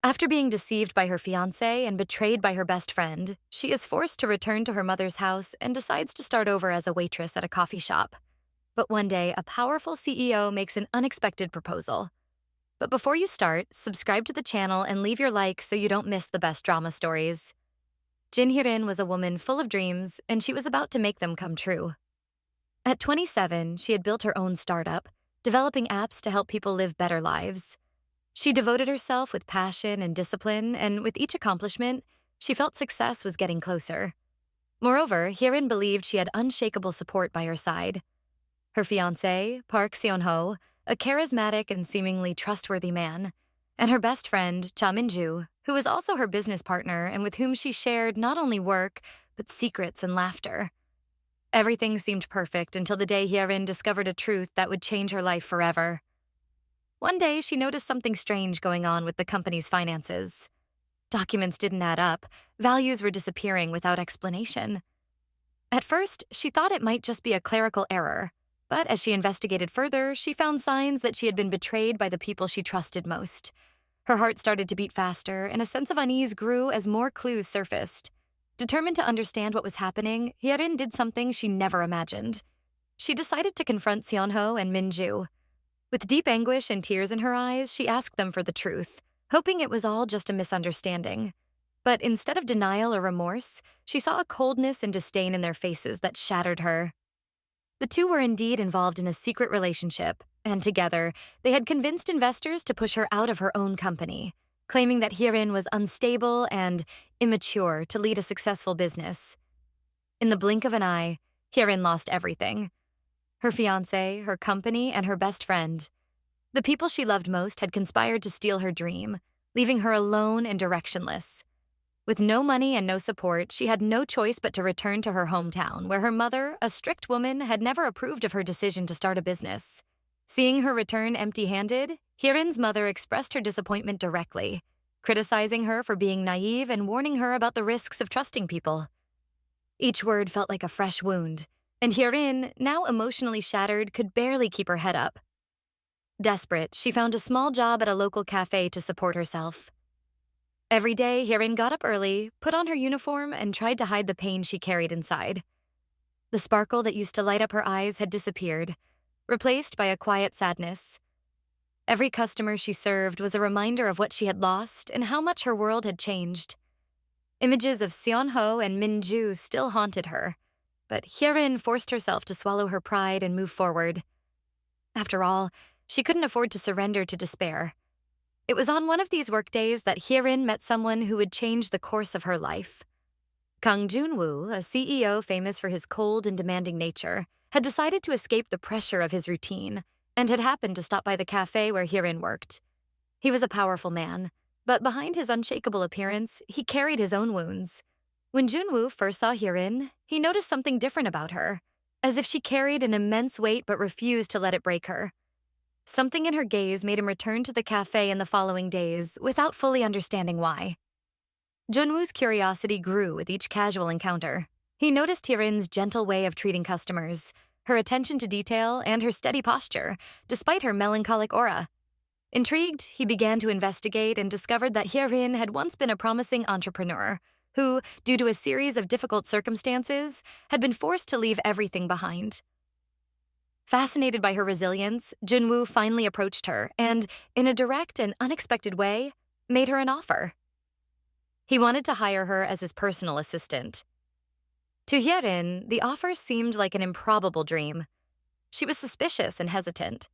After being deceived by her fiancé and betrayed by her best friend, she is forced to return to her mother's house and decides to start over as a waitress at a coffee shop. But one day, a powerful CEO makes an unexpected proposal. But before you start, subscribe to the channel and leave your like so you don't miss the best drama stories. Jin Hye-rin was a woman full of dreams, and she was about to make them come true. At 27, she had built her own startup, developing apps to help people live better lives. She devoted herself with passion and discipline, and with each accomplishment, she felt success was getting closer. Moreover, Hye-rin believed she had unshakable support by her side. Her fiancé, Park Seon-ho, a charismatic and seemingly trustworthy man, and her best friend, Cha Min-ju, who was also her business partner and with whom she shared not only work, but secrets and laughter. Everything seemed perfect until the day Hye-rin discovered a truth that would change her life forever. One day, she noticed something strange going on with the company's finances. Documents didn't add up, values were disappearing without explanation. At first, she thought it might just be a clerical error, but as she investigated further, she found signs that she had been betrayed by the people she trusted most. Her heart started to beat faster, and a sense of unease grew as more clues surfaced. Determined to understand what was happening, Hye-rin did something she never imagined. She decided to confront Seon-ho and Min-ju. With deep anguish and tears in her eyes, she asked them for the truth, hoping it was all just a misunderstanding. But instead of denial or remorse, she saw a coldness and disdain in their faces that shattered her. The two were indeed involved in a secret relationship, and together, they had convinced investors to push her out of her own company, claiming that Hye-rin was unstable and immature to lead a successful business. In the blink of an eye, Hye-rin lost everything. Her fiancé, her company, and her best friend. The people she loved most had conspired to steal her dream, leaving her alone and directionless. With no money and no support, she had no choice but to return to her hometown, where her mother, a strict woman, had never approved of her decision to start a business. Seeing her return empty-handed, Hye-rin's mother expressed her disappointment directly, criticizing her for being naive and warning her about the risks of trusting people. Each word felt like a fresh wound, and Hye-rin, now emotionally shattered, could barely keep her head up. Desperate, she found a small job at a local cafe to support herself. Every day, Hye-rin got up early, put on her uniform, and tried to hide the pain she carried inside. The sparkle that used to light up her eyes had disappeared, replaced by a quiet sadness. Every customer she served was a reminder of what she had lost and how much her world had changed. Images of Seon-ho and Min-ju still haunted her, but Hye-rin forced herself to swallow her pride and move forward. After all, she couldn't afford to surrender to despair. It was on one of these workdays that Hye-rin met someone who would change the course of her life. Kang Jun-woo, a CEO famous for his cold and demanding nature, had decided to escape the pressure of his routine and had happened to stop by the cafe where Hye-rin worked. He was a powerful man, but behind his unshakable appearance, he carried his own wounds. When Jun-woo first saw Hye-rin, he noticed something different about her, as if she carried an immense weight but refused to let it break her. Something in her gaze made him return to the cafe in the following days without fully understanding why. Junwoo's curiosity grew with each casual encounter. He noticed Hye-rin's gentle way of treating customers, her attention to detail, and her steady posture, despite her melancholic aura. Intrigued, he began to investigate and discovered that Hye-rin had once been a promising entrepreneur who, due to a series of difficult circumstances, had been forced to leave everything behind. Fascinated by her resilience, Junwoo finally approached her and, in a direct and unexpected way, made her an offer. He wanted to hire her as his personal assistant. To Hye-rin, the offer seemed like an improbable dream. She was suspicious and hesitant.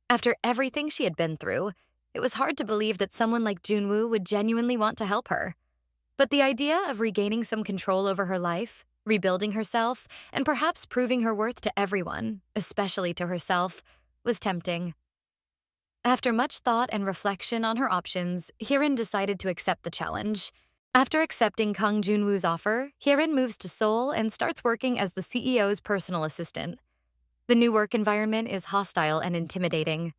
After everything she had been through, it was hard to believe that someone like Junwoo would genuinely want to help her. But the idea of regaining some control over her life, rebuilding herself, and perhaps proving her worth to everyone, especially to herself, was tempting. After much thought and reflection on her options, Hye-rin decided to accept the challenge. After accepting Kang Junwoo's offer, Hye-rin moves to Seoul and starts working as the CEO's personal assistant. The new work environment is hostile and intimidating.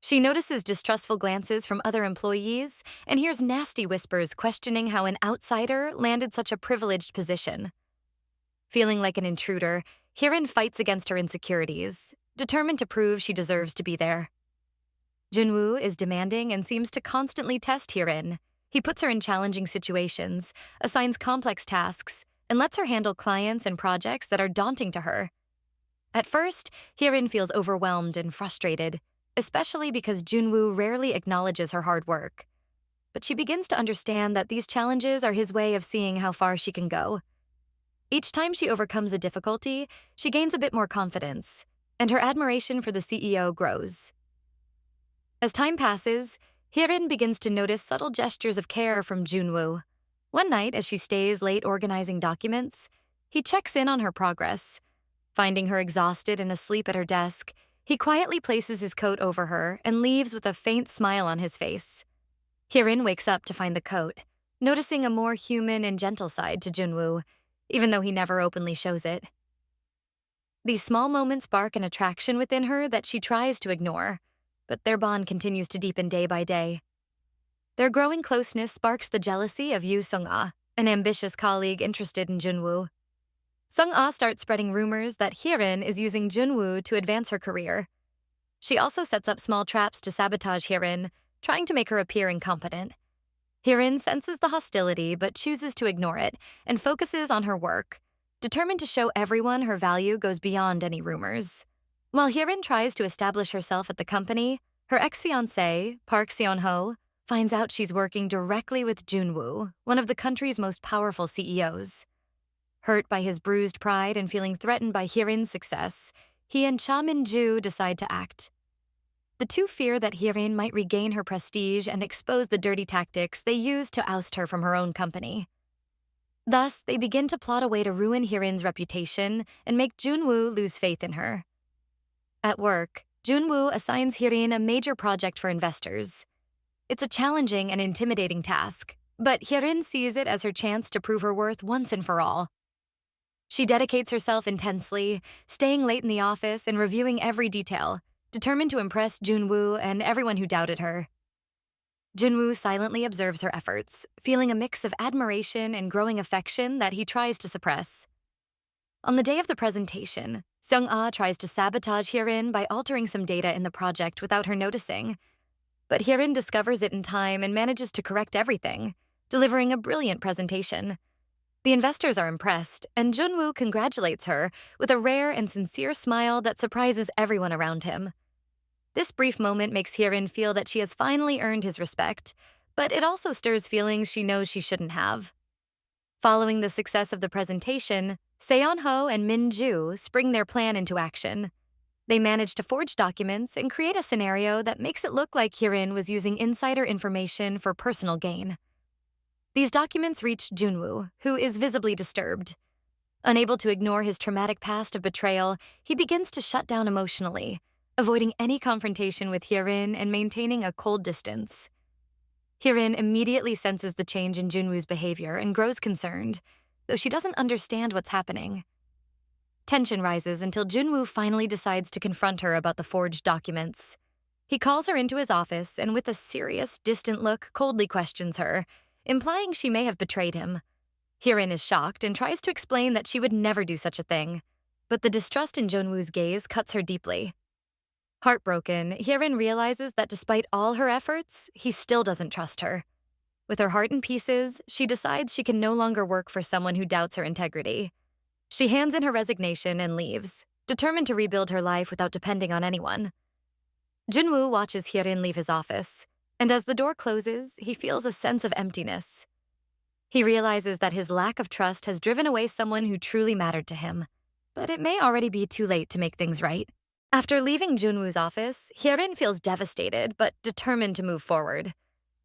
She notices distrustful glances from other employees and hears nasty whispers questioning how an outsider landed such a privileged position. Feeling like an intruder, Hye-rin fights against her insecurities, determined to prove she deserves to be there. Junwoo is demanding and seems to constantly test Hyerin. He puts her in challenging situations, assigns complex tasks, and lets her handle clients and projects that are daunting to her. At first, Hyerin feels overwhelmed and frustrated, especially because Junwoo rarely acknowledges her hard work. But she begins to understand that these challenges are his way of seeing how far she can go. Each time she overcomes a difficulty, she gains a bit more confidence, and her admiration for the CEO grows. As time passes, Hyerin begins to notice subtle gestures of care from Junwoo. One night, as she stays late organizing documents, he checks in on her progress. Finding her exhausted and asleep at her desk, he quietly places his coat over her and leaves with a faint smile on his face. Hyerin wakes up to find the coat, noticing a more human and gentle side to Junwoo, even though he never openly shows it. These small moments spark an attraction within her that she tries to ignore, but their bond continues to deepen day by day. Their growing closeness sparks the jealousy of Yoo Sung-ah, an ambitious colleague interested in Junwoo. Sung-ah starts spreading rumors that Hyerin is using Junwoo to advance her career. She also sets up small traps to sabotage Hyerin, trying to make her appear incompetent. Hyerin senses the hostility but chooses to ignore it and focuses on her work, determined to show everyone her value goes beyond any rumors. While Hyerin tries to establish herself at the company, her ex-fiancé, Park Seon-ho, finds out she's working directly with Junwoo, one of the country's most powerful CEOs. Hurt by his bruised pride and feeling threatened by Hyerin's success, he and Cha Min-ju decide to act. The two fear that Hyerin might regain her prestige and expose the dirty tactics they used to oust her from her own company. Thus, they begin to plot a way to ruin Hyerin's reputation and make Junwoo lose faith in her. At work, Junwoo assigns Hyerin a major project for investors. It's a challenging and intimidating task, but Hyerin sees it as her chance to prove her worth once and for all. She dedicates herself intensely, staying late in the office and reviewing every detail, determined to impress Junwoo and everyone who doubted her. Junwoo silently observes her efforts, feeling a mix of admiration and growing affection that he tries to suppress. On the day of the presentation, Sung-ah tries to sabotage Hyerin by altering some data in the project without her noticing. But Hyerin discovers it in time and manages to correct everything, delivering a brilliant presentation. The investors are impressed, and Junwoo congratulates her with a rare and sincere smile that surprises everyone around him. This brief moment makes Hyerin feel that she has finally earned his respect, but it also stirs feelings she knows she shouldn't have. Following the success of the presentation, Seon-ho and Min-ju spring their plan into action. They manage to forge documents and create a scenario that makes it look like Hyerin was using insider information for personal gain. These documents reach Junwoo, who is visibly disturbed. Unable to ignore his traumatic past of betrayal, he begins to shut down emotionally, avoiding any confrontation with Hyerin and maintaining a cold distance. Hyerin immediately senses the change in Junwoo's behavior and grows concerned, though she doesn't understand what's happening. Tension rises until Junwoo finally decides to confront her about the forged documents. He calls her into his office and with a serious, distant look coldly questions her, implying she may have betrayed him. Hyerin is shocked and tries to explain that she would never do such a thing, but the distrust in Junwoo's gaze cuts her deeply. Heartbroken, Hyerin realizes that despite all her efforts, he still doesn't trust her. With her heart in pieces, she decides she can no longer work for someone who doubts her integrity. She hands in her resignation and leaves, determined to rebuild her life without depending on anyone. Junwoo watches Hyerin leave his office, and as the door closes, he feels a sense of emptiness. He realizes that his lack of trust has driven away someone who truly mattered to him, but it may already be too late to make things right. After leaving Junwoo's office, Hyerin feels devastated but determined to move forward.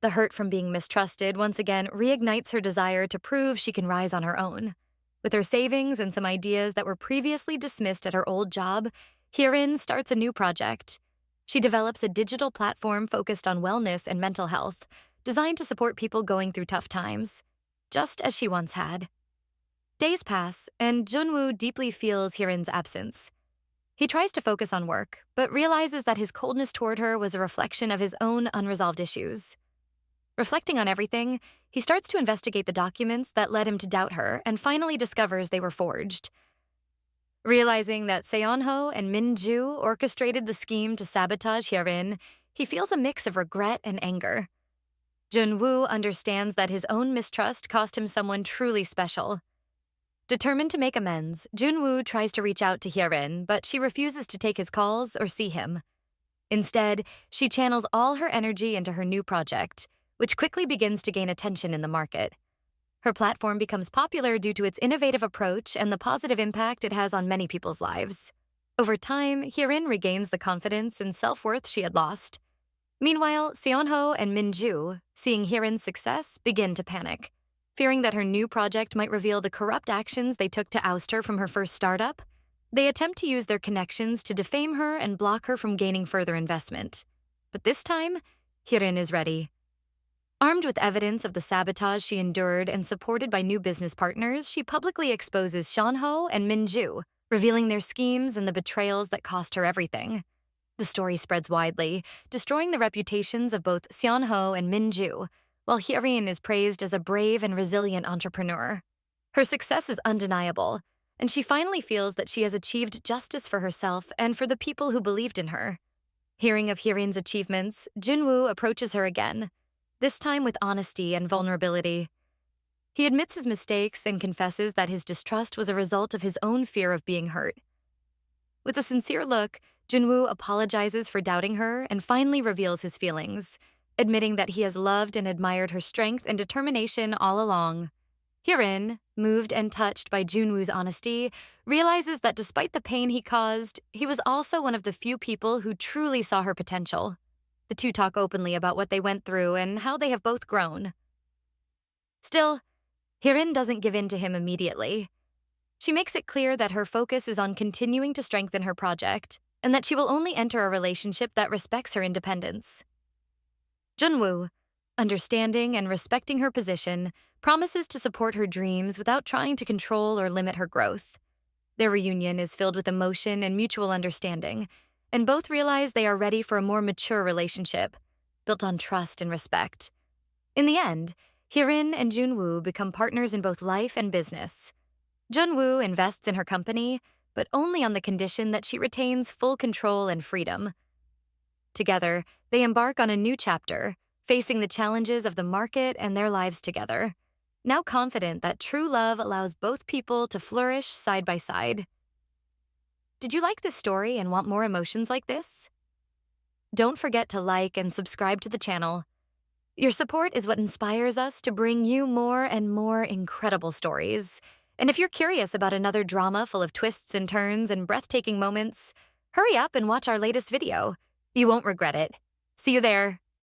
The hurt from being mistrusted once again reignites her desire to prove she can rise on her own. With her savings and some ideas that were previously dismissed at her old job, Hyerin starts a new project. She develops a digital platform focused on wellness and mental health, designed to support people going through tough times, just as she once had. Days pass, and Junwoo deeply feels Hyerin's absence. He tries to focus on work, but realizes that his coldness toward her was a reflection of his own unresolved issues. Reflecting on everything, he starts to investigate the documents that led him to doubt her and finally discovers they were forged. Realizing that Seon-ho and Min-ju orchestrated the scheme to sabotage Hyerin, he feels a mix of regret and anger. Junwoo understands that his own mistrust cost him someone truly special. Determined to make amends, Junwoo tries to reach out to Hyerin, but she refuses to take his calls or see him. Instead, she channels all her energy into her new project, which quickly begins to gain attention in the market. Her platform becomes popular due to its innovative approach and the positive impact it has on many people's lives. Over time, Hyerin regains the confidence and self-worth she had lost. Meanwhile, Seonho and Minju, seeing Hyerin's success, begin to panic. Fearing that her new project might reveal the corrupt actions they took to oust her from her first startup, they attempt to use their connections to defame her and block her from gaining further investment. But this time, Hyerin is ready. Armed with evidence of the sabotage she endured and supported by new business partners, she publicly exposes Seonho and Minju, revealing their schemes and the betrayals that cost her everything. The story spreads widely, destroying the reputations of both Seonho and Minju, while Hyerin is praised as a brave and resilient entrepreneur. Her success is undeniable, and she finally feels that she has achieved justice for herself and for the people who believed in her. Hearing of Hyerin's achievements, Junwoo approaches her again, this time with honesty and vulnerability. He admits his mistakes and confesses that his distrust was a result of his own fear of being hurt. With a sincere look, Junwoo apologizes for doubting her and finally reveals his feelings, admitting that he has loved and admired her strength and determination all along. Hyerin, moved and touched by Junwoo's honesty, realizes that despite the pain he caused, he was also one of the few people who truly saw her potential. The two talk openly about what they went through and how they have both grown. Still, Hyerin doesn't give in to him immediately. She makes it clear that her focus is on continuing to strengthen her project, and that she will only enter a relationship that respects her independence. Junwoo, understanding and respecting her position, promises to support her dreams without trying to control or limit her growth. Their reunion is filled with emotion and mutual understanding, and both realize they are ready for a more mature relationship, built on trust and respect. In the end, Hyerin and Junwoo become partners in both life and business. Junwoo invests in her company, but only on the condition that she retains full control and freedom. Together, they embark on a new chapter, facing the challenges of the market and their lives together, now confident that true love allows both people to flourish side by side. Did you like this story and want more emotions like this? Don't forget to like and subscribe to the channel. Your support is what inspires us to bring you more and more incredible stories. And if you're curious about another drama full of twists and turns and breathtaking moments, hurry up and watch our latest video. You won't regret it. See you there.